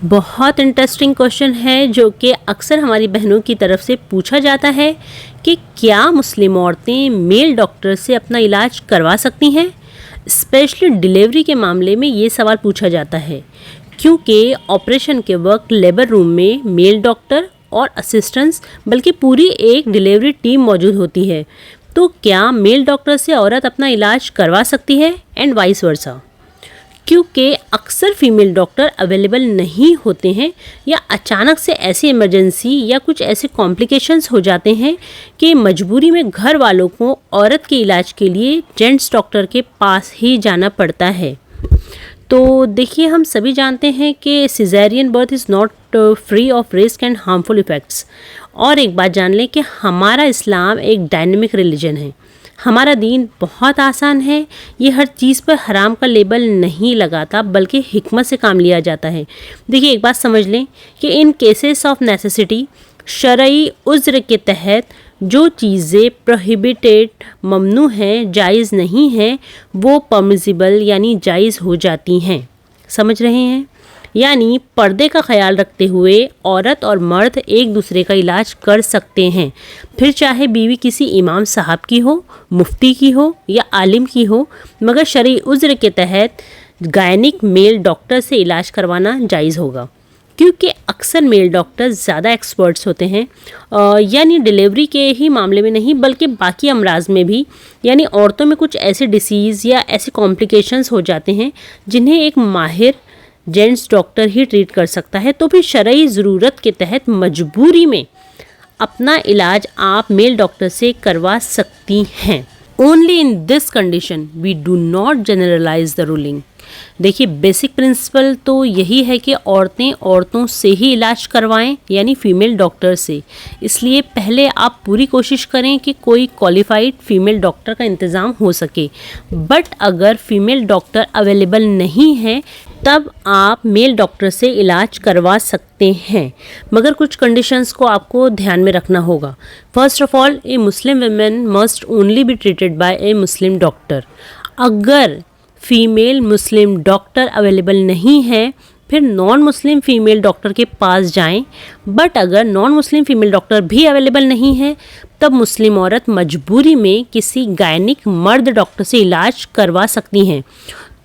بہت interesting question ہے جو کہ اکثر ہماری بہنوں کی طرف سے پوچھا جاتا ہے کہ کیا مسلم عورتیں میل ڈاکٹر سے اپنا علاج کروا سکتی ہیں؟ اسپیشلی ڈیلیوری کے معاملے میں یہ سوال پوچھا جاتا ہے کیونکہ آپریشن کے وقت لیبر روم میں میل ڈاکٹر اور اسسٹنٹس بلکہ پوری ایک ڈیلیوری ٹیم موجود ہوتی ہے. تو کیا میل ڈاکٹر سے عورت اپنا علاج کروا سکتی ہے اینڈ وائس ورسا؟ کیونکہ اکثر فیمیل ڈاکٹر اویلیبل نہیں ہوتے ہیں یا اچانک سے ایسی ایمرجنسی یا کچھ ایسے کمپلیکیشنز ہو جاتے ہیں کہ مجبوری میں گھر والوں کو عورت کے علاج کے لیے جینٹس ڈاکٹر کے پاس ہی جانا پڑتا ہے. تو دیکھیے، ہم سبھی جانتے ہیں کہ caesarean birth is not free of risk and harmful effects. اور ایک بات جان لیں کہ ہمارا اسلام ایک ڈائنامک ریلیجن ہے. ہمارا دین بہت آسان ہے. یہ ہر چیز پر حرام کا لیبل نہیں لگاتا بلکہ حکمت سے کام لیا جاتا ہے. دیکھیے، ایک بات سمجھ لیں کہ ان کیسز آف نیسیسٹی شرعی عذر کے تحت جو چیزیں پروہیبیٹڈ ممنوع ہیں، جائز نہیں ہیں، وہ پرمیسیبل یعنی جائز ہو جاتی ہیں. سمجھ رہے ہیں؟ یعنی پردے کا خیال رکھتے ہوئے عورت اور مرد ایک دوسرے کا علاج کر سکتے ہیں، پھر چاہے بیوی کسی امام صاحب کی ہو، مفتی کی ہو یا عالم کی ہو، مگر شرعی عذر کے تحت گائنک میل ڈاکٹر سے علاج کروانا جائز ہوگا. کیونکہ اکثر میل ڈاکٹر زیادہ ایکسپرٹس ہوتے ہیں، یعنی ڈیلیوری کے ہی معاملے میں نہیں بلکہ باقی امراض میں بھی. یعنی عورتوں میں کچھ ایسے ڈیسیز یا ایسے کمپلیکیشنز ہو جاتے ہیں جنہیں ایک ماہر جینٹس ڈاکٹر ہی ٹریٹ کر سکتا ہے. تو پھر شرعی ضرورت کے تحت مجبوری میں اپنا علاج آپ میل ڈاکٹر سے کروا سکتی ہیں. Only in this condition we do not generalise the ruling. دیکھیے، بیسک پرنسپل تو یہی ہے کہ عورتیں عورتوں سے ہی علاج کروائیں، یعنی فیمیل ڈاکٹر سے. اس لیے پہلے آپ پوری کوشش کریں کہ کوئی کوالیفائڈ فیمیل ڈاکٹر کا انتظام ہو سکے. بٹ اگر فیمیل ڈاکٹر اویلیبل نہیں ہے تب آپ میل ڈاکٹر سے علاج کروا سکتے ہیں، مگر کچھ کنڈیشنز کو آپ کو دھیان میں رکھنا ہوگا. First of all, a Muslim women must only be treated by a Muslim doctor. اگر فیمیل مسلم ڈاکٹر اویلیبل نہیں ہے پھر نان مسلم فیمیل ڈاکٹر کے پاس جائیں. بٹ اگر نان مسلم فیمیل ڈاکٹر بھی اویلیبل نہیں ہے تب مسلم عورت مجبوری میں کسی گائنک مرد ڈاکٹر سے علاج کروا سکتی ہیں.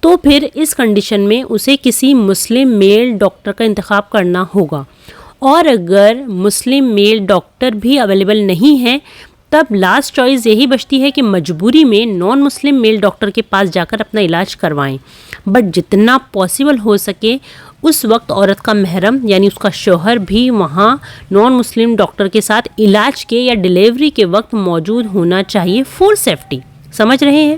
تو پھر اس کنڈیشن میں اسے کسی مسلم میل ڈاکٹر کا انتخاب کرنا ہوگا. اور اگر مسلم میل ڈاکٹر بھی اویلیبل نہیں ہے تب لاسٹ چوائس یہی بچتی ہے کہ مجبوری میں نان مسلم میل ڈاکٹر کے پاس جا کر اپنا علاج کروائیں. بٹ جتنا پاسبل ہو سکے اس وقت عورت کا محرم یعنی اس کا شوہر بھی وہاں نان مسلم ڈاکٹر کے ساتھ علاج کے یا ڈیلیوری کے وقت موجود ہونا چاہیے فور سیفٹی. سمجھ رہے ہیں؟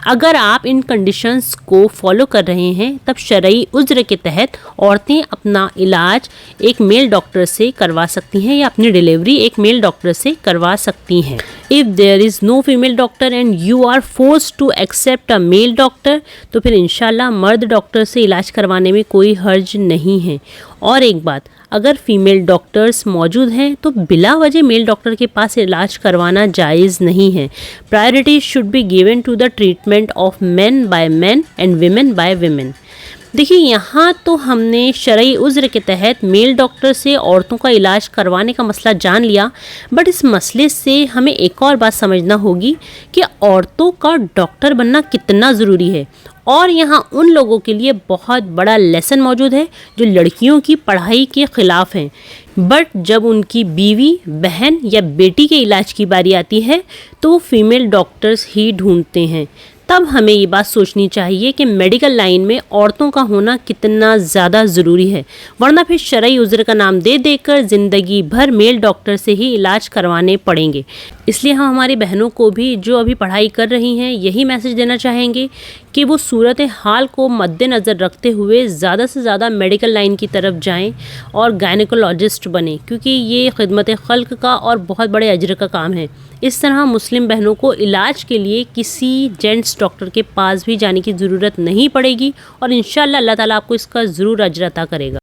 اگر آپ ان کنڈیشنز کو فالو کر رہے ہیں تب شرعی عذر کے تحت عورتیں اپنا علاج ایک میل ڈاکٹر سے کروا سکتی ہیں یا اپنی ڈیلیوری ایک میل ڈاکٹر سے کروا سکتی ہیں. If there is no female doctor and you are forced to accept a male doctor تو پھر انشاءاللہ مرد ڈاکٹر سے علاج کروانے میں کوئی حرج نہیں ہے. اور ایک بات، اگر فیمیل ڈاکٹرز موجود ہیں تو بلا وجہ میل ڈاکٹر کے پاس علاج کروانا جائز نہیں ہے. Priority should be given to the treatment of men by men and women by women. دیکھیے، یہاں تو ہم نے شرعی عذر کے تحت میل ڈاکٹر سے عورتوں کا علاج کروانے کا مسئلہ جان لیا. بٹ اس مسئلے سے ہمیں ایک اور بات سمجھنا ہوگی کہ عورتوں کا ڈاکٹر بننا کتنا ضروری ہے. اور یہاں ان لوگوں کے لیے بہت بڑا لیسن موجود ہے جو لڑکیوں کی پڑھائی کے خلاف ہیں. بٹ جب ان کی بیوی، بہن یا بیٹی کے علاج کی باری آتی ہے تو وہ فیمیل ڈاکٹرز ہی ڈھونڈتے ہیں. تب ہمیں یہ بات سوچنی چاہیے کہ میڈیکل لائن میں عورتوں کا ہونا کتنا زیادہ ضروری ہے، ورنہ پھر شرعی عذر کا نام دے دے کر زندگی بھر میل ڈاکٹر سے ہی علاج کروانے پڑیں گے. اس لیے ہم ہماری بہنوں کو بھی جو ابھی پڑھائی کر رہی ہیں یہی میسج دینا چاہیں گے کہ وہ صورت حال کو مد نظر رکھتے ہوئے زیادہ سے زیادہ میڈیکل لائن کی طرف جائیں اور گائنیکولوجسٹ بنیں، کیونکہ یہ خدمت خلق کا اور بہت بڑے اجر کا کام ہے. اس طرح مسلم بہنوں کو علاج کے لیے کسی جینٹس ڈاکٹر کے پاس بھی جانے کی ضرورت نہیں پڑے گی اور انشاءاللہ اللہ تعالیٰ آپ کو اس کا ضرور اجر عطا کرے گا.